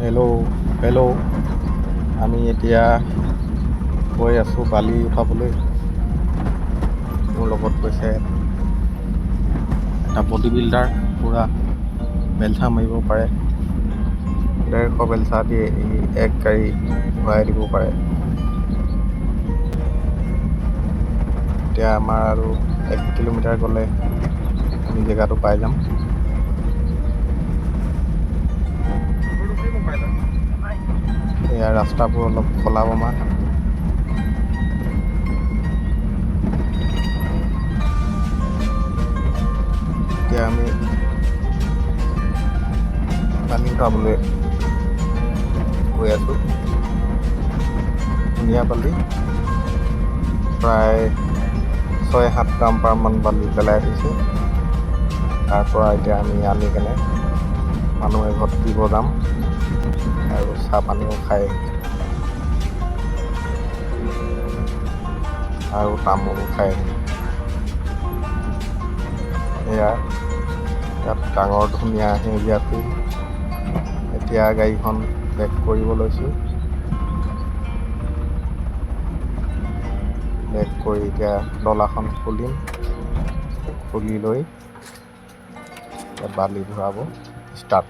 Hello' আমি এতিয়া গৈ আছোঁ বালি উঠাবলৈ। মোৰ লগত গৈছে এটা বডি বিল্ডাৰ, পূৰা বেলচা মাৰিব পাৰে। 150 বেলচা দিয়ে ই এক গাড়ী ঘূৰাই দিব পাৰে। এতিয়া আমাৰ আৰু 1 কিলোমিটাৰ গ'লে আমি জেগাটো পাই যাম। এয়া ৰাস্তাবোৰ অলপ খলা বমা। এতিয়া আমি বালি উঠাবলৈ গৈ আছোঁ। ধুনীয়া বালি, প্ৰায় 6-7 ডাম্পাৰমান বালি পেলাই থৈছে। তাৰ পৰা এতিয়া আমি আনি কেনে মানুহে ঘৰত দিব যাম আৰু চাহ পানীও খাই আৰু তামোল খাই। এয়া ইয়াত ডাঙৰ ধুনীয়া সেউজীয়া ফিল্ড। এতিয়া গাড়ীখন বেক কৰিব লৈছোঁ। বেক কৰি এতিয়া ডলাখন খুলি লৈ বালি ভৰাব ষ্টাৰ্ট।